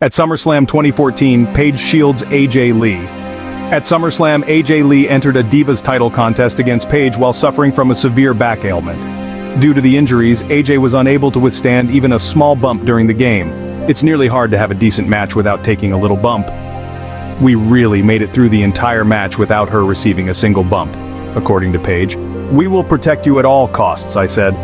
At SummerSlam 2014, Paige shields AJ Lee. At SummerSlam, AJ Lee entered a Divas title contest against Paige while suffering from a severe back ailment. Due to the injuries, AJ was unable to withstand even a small bump during the game. It's nearly hard to have a decent match without taking a little bump. We really made it through the entire match without her receiving a single bump, according to Paige. "We will protect you at all costs," I said.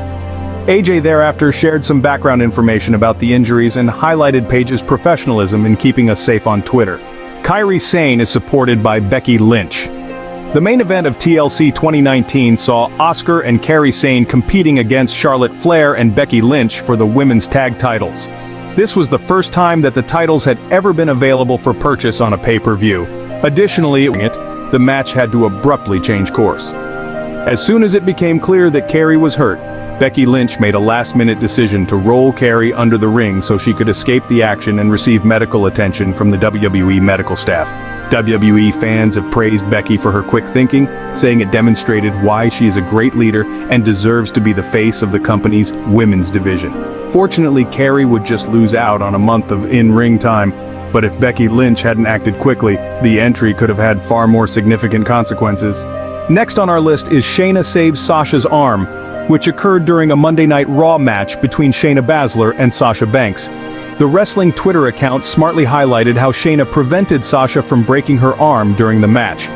AJ thereafter shared some background information about the injuries and highlighted Paige's professionalism in keeping us safe on Twitter. Kairi Sane is supported by Becky Lynch. The main event of TLC 2019 saw Asuka and Kairi Sane competing against Charlotte Flair and Becky Lynch for the women's tag titles. This was the first time that the titles had ever been available for purchase on a pay-per-view. Additionally, the match had to abruptly change course. As soon as it became clear that Kairi was hurt, Becky Lynch made a last-minute decision to roll Kairi under the ring so she could escape the action and receive medical attention from the WWE medical staff. WWE fans have praised Becky for her quick thinking, saying it demonstrated why she is a great leader and deserves to be the face of the company's women's division. Fortunately, Kairi would just lose out on a month of in-ring time, but if Becky Lynch hadn't acted quickly, the entry could have had far more significant consequences. Next on our list is Shayna saves Sasha's arm, which occurred during a Monday Night Raw match between Shayna Baszler and Sasha Banks. The wrestling Twitter account smartly highlighted how Shayna prevented Sasha from breaking her arm during the match.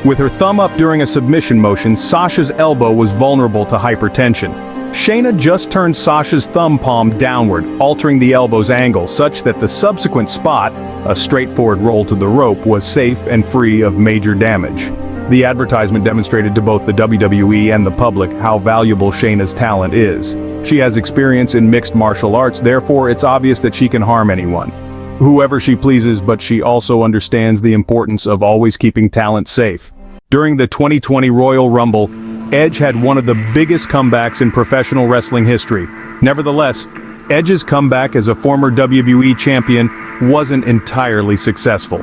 With her thumb up during a submission motion, Sasha's elbow was vulnerable to hypertension. Shayna just turned Sasha's thumb palm downward, altering the elbow's angle such that the subsequent spot, a straightforward roll to the rope, was safe and free of major damage. The advertisement demonstrated to both the WWE and the public how valuable Shayna's talent is. She has experience in mixed martial arts, therefore it's obvious that she can harm anyone, whoever she pleases, but she also understands the importance of always keeping talent safe. During the 2020 Royal Rumble, Edge had one of the biggest comebacks in professional wrestling history. Nevertheless, Edge's comeback as a former WWE champion wasn't entirely successful.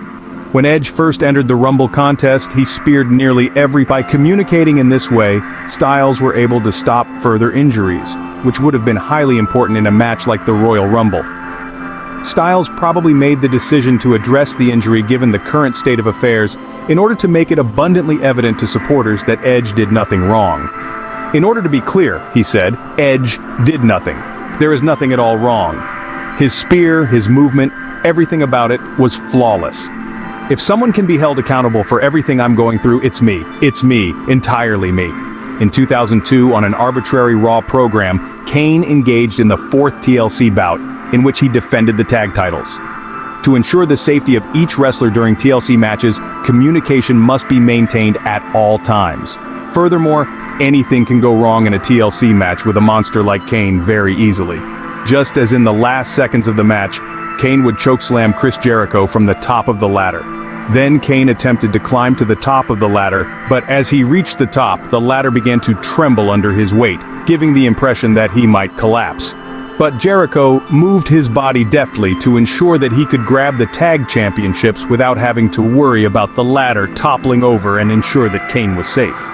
When Edge first entered the Rumble contest, he speared nearly every. By communicating in this way, Styles were able to stop further injuries, which would have been highly important in a match like the Royal Rumble. Styles probably made the decision to address the injury given the current state of affairs in order to make it abundantly evident to supporters that Edge did nothing wrong. "In order to be clear," he said, "Edge did nothing. There is nothing at all wrong. His spear, his movement, everything about it was flawless. If someone can be held accountable for everything I'm going through, it's me. It's me, entirely me." In 2002, on an arbitrary Raw program, Kane engaged in the fourth TLC bout, in which he defended the tag titles. To ensure the safety of each wrestler during TLC matches, communication must be maintained at all times. Furthermore, anything can go wrong in a TLC match with a monster like Kane very easily. Just as in the last seconds of the match, Kane would chokeslam Chris Jericho from the top of the ladder. Then Kane attempted to climb to the top of the ladder, but as he reached the top, the ladder began to tremble under his weight, giving the impression that he might collapse. But Jericho moved his body deftly to ensure that he could grab the tag championships without having to worry about the ladder toppling over and ensure that Kane was safe.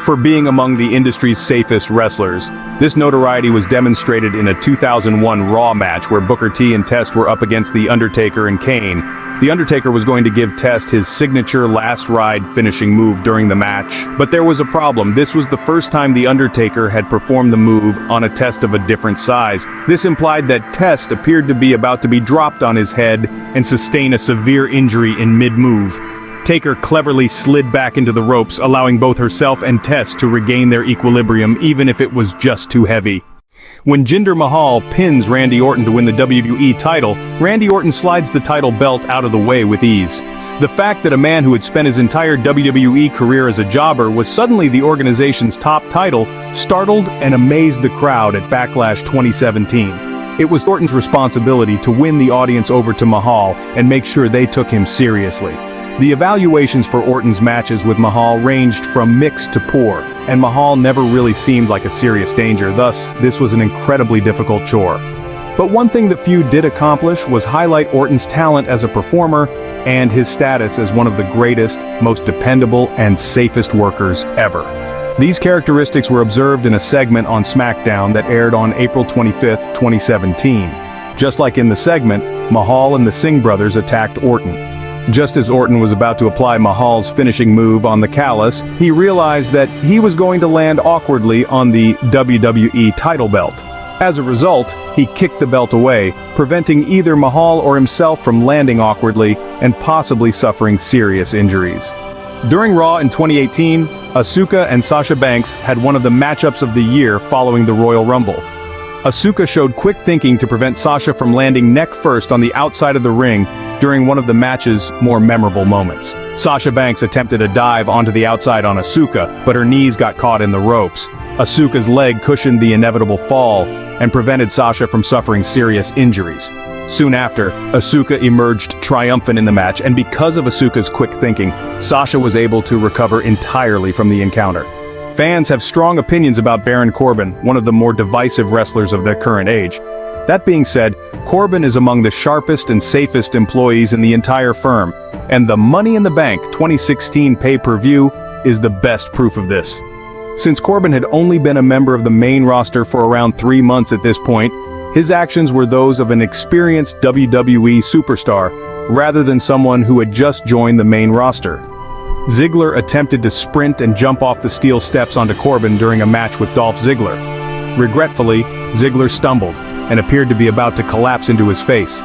For being among the industry's safest wrestlers, this notoriety was demonstrated in a 2001 Raw match where Booker T and Test were up against The Undertaker and Kane. The Undertaker was going to give Test his signature last ride finishing move during the match, but there was a problem. This was the first time The Undertaker had performed the move on a Test of a different size. This implied that Test appeared to be about to be dropped on his head and sustain a severe injury in mid-move. Taker cleverly slid back into the ropes, allowing both herself and Test to regain their equilibrium even if it was just too heavy. When Jinder Mahal pins Randy Orton to win the WWE title, Randy Orton slides the title belt out of the way with ease. The fact that a man who had spent his entire WWE career as a jobber was suddenly the organization's top title startled and amazed the crowd at Backlash 2017. It was Orton's responsibility to win the audience over to Mahal and make sure they took him seriously. The evaluations for Orton's matches with Mahal ranged from mixed to poor, and Mahal never really seemed like a serious danger, thus this was an incredibly difficult chore. But one thing the feud did accomplish was highlight Orton's talent as a performer and his status as one of the greatest, most dependable, and safest workers ever. These characteristics were observed in a segment on SmackDown that aired on April 25, 2017. Just like in the segment, Mahal and the Singh brothers attacked Orton. Just as Orton was about to apply Mahal's finishing move on the callus, he realized that he was going to land awkwardly on the WWE title belt. As a result, he kicked the belt away, preventing either Mahal or himself from landing awkwardly and possibly suffering serious injuries. During Raw in 2018, Asuka and Sasha Banks had one of the matchups of the year following the Royal Rumble. Asuka showed quick thinking to prevent Sasha from landing neck first on the outside of the ring during one of the match's more memorable moments. Sasha Banks attempted a dive onto the outside on Asuka, but her knees got caught in the ropes. Asuka's leg cushioned the inevitable fall and prevented Sasha from suffering serious injuries. Soon after, Asuka emerged triumphant in the match, and because of Asuka's quick thinking, Sasha was able to recover entirely from the encounter. Fans have strong opinions about Baron Corbin, one of the more divisive wrestlers of the current age. That being said, Corbin is among the sharpest and safest employees in the entire firm, and the Money in the Bank 2016 pay-per-view is the best proof of this. Since Corbin had only been a member of the main roster for around 3 months at this point, his actions were those of an experienced WWE superstar, rather than someone who had just joined the main roster. Ziggler attempted to sprint and jump off the steel steps onto Corbin during a match with Dolph Ziggler. Regretfully, Ziggler stumbled and appeared to be about to collapse into his face.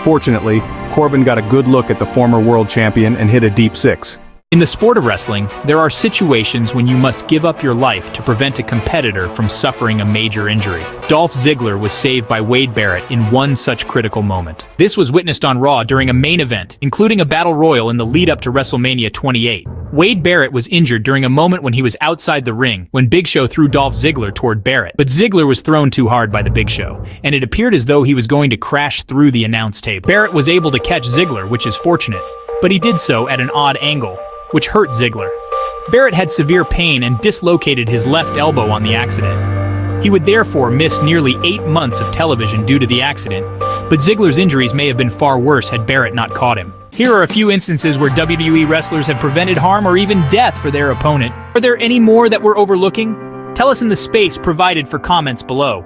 Fortunately, Corbin got a good look at the former world champion and hit a deep six. In the sport of wrestling, there are situations when you must give up your life to prevent a competitor from suffering a major injury. Dolph Ziggler was saved by Wade Barrett in one such critical moment. This was witnessed on Raw during a main event, including a battle royal in the lead-up to WrestleMania 28. Wade Barrett was injured during a moment when he was outside the ring when Big Show threw Dolph Ziggler toward Barrett. But Ziggler was thrown too hard by the Big Show, and it appeared as though he was going to crash through the announce table. Barrett was able to catch Ziggler, which is fortunate, but he did so at an odd angle, which hurt Ziggler. Barrett had severe pain and dislocated his left elbow on the accident. He would therefore miss nearly 8 months of television due to the accident, but Ziggler's injuries may have been far worse had Barrett not caught him. Here are a few instances where WWE wrestlers have prevented harm or even death for their opponent. Are there any more that we're overlooking? Tell us in the space provided for comments below.